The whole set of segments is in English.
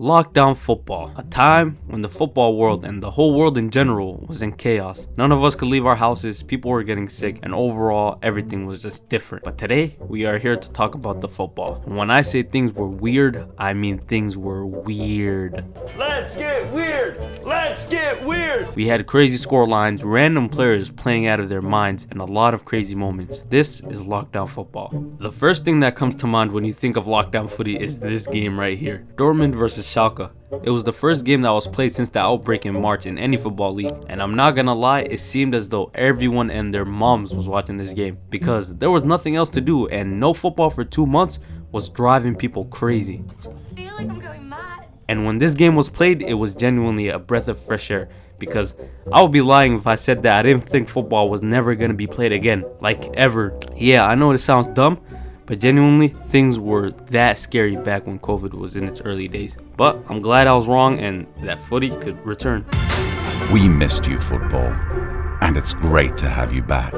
Lockdown football, a time when the football world and the whole world in general was in chaos. None of us could leave our houses, people were getting sick, and overall everything was just different. But today we are here to talk about the football. And when I say things were weird, I mean things were weird. Let's get weird! Let's get weird! We had crazy score lines, random players playing out of their minds, and a lot of crazy moments. This is lockdown football. The first thing that comes to mind when you think of lockdown footy is this game right here. Dortmund versus Schalke. It was the first game that was played since the outbreak in March in any football league, and I'm not gonna lie, it seemed as though everyone and their moms was watching this game because there was nothing else to do, and no football for 2 months was driving people crazy. I feel like I'm going mad. And when this game was played, it was genuinely a breath of fresh air, because I would be lying if I said that I didn't think football was never gonna be played again, like ever. Yeah, I know it sounds dumb, but genuinely, things were that scary back when COVID was in its early days. But I'm glad I was wrong and that footy could return. We missed you, football, and it's great to have you back.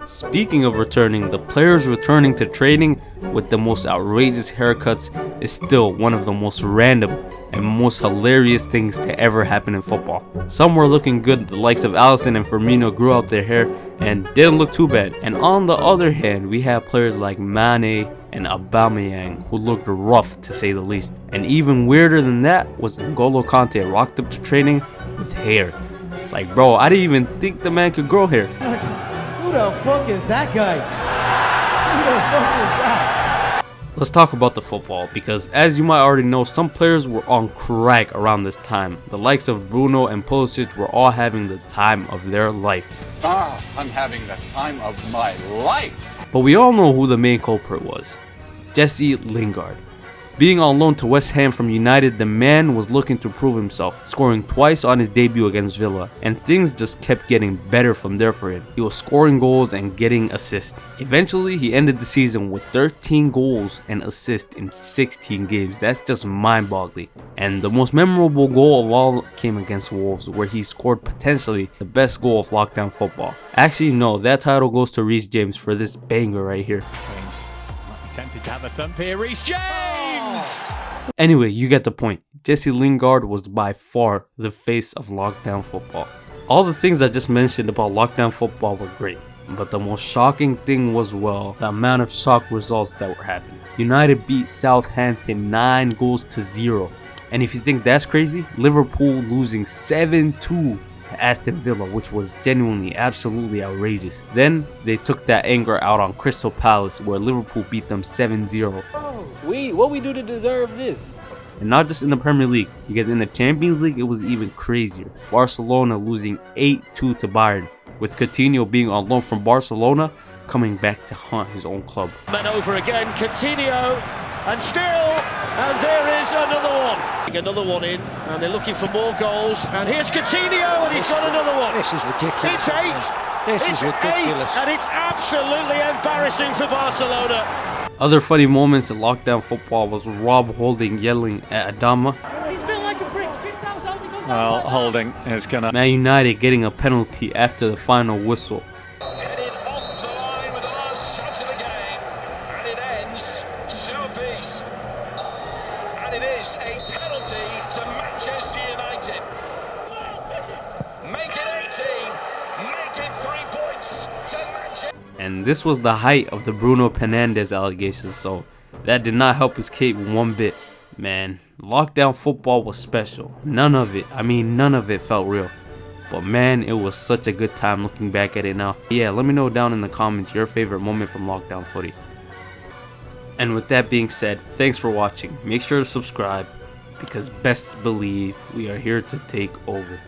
Speaking of returning, the players returning to training with the most outrageous haircuts is still one of the most random and most hilarious things to ever happen in football. Some were looking good, the likes of Alisson and Firmino grew out their hair and didn't look too bad. And on the other hand, we have players like Mane and Aubameyang who looked rough to say the least. And even weirder than that was N'Golo Kante rocked up to training with hair. Like, bro, I didn't even think the man could grow hair. Who the fuck is that guy? Who the fuck is that? Let's talk about the football, because as you might already know, some players were on crack around this time. The likes of Bruno and Pulisic were all having the time of their life. I'm having the time of my life. But we all know who the main culprit was. Jesse Lingard. Being on loan to West Ham from United, the man was looking to prove himself, scoring twice on his debut against Villa, and things just kept getting better from there for him. He was scoring goals and getting assists. Eventually, he ended the season with 13 goals and assists in 16 games. That's just mind-boggling. And the most memorable goal of all came against Wolves, where he scored potentially the best goal of lockdown football. Actually, no, that title goes to Reece James for this banger right here. Tempted to have a thump here, Reece James! Anyway, you get the point. Jesse Lingard was by far the face of lockdown football. All the things I just mentioned about lockdown football were great, but the most shocking thing was, well, the amount of shock results that were happening. United beat Southampton 9-0. And if you think that's crazy, Liverpool losing 7-2 Aston Villa, which was genuinely absolutely outrageous. Then they took that anger out on Crystal Palace, where Liverpool beat them 7-0. What we do to deserve this? And not just in the Premier League, because in the Champions League it was even crazier. Barcelona losing 8-2 to Bayern, with Coutinho being on loan from Barcelona coming back to haunt his own club. Men over again, Coutinho, and still, and there is another one. Another one in, and they're looking for more goals. And here's Coutinho, and he's got another one. This is ridiculous. It's 8. This is ridiculous. 8, and it's absolutely embarrassing for Barcelona. Other funny moments in lockdown football was Rob Holding yelling at Adama. He's built like a brick. Well, Holding is gonna. Man United getting a penalty after the final whistle. Headed off the line with the last shot of the game, and it ends showpiece. And it is a penalty to Manchester United. Make it 18, make it 3 points to Manchester. And this was the height of the Bruno Fernandes allegations, so that did not help his case one bit. Man, lockdown football was special. None of it felt real. But man, it was such a good time looking back at it now. Yeah, let me know down in the comments your favorite moment from lockdown footy. And with that being said, thanks for watching. Make sure to subscribe, because best believe we are here to take over.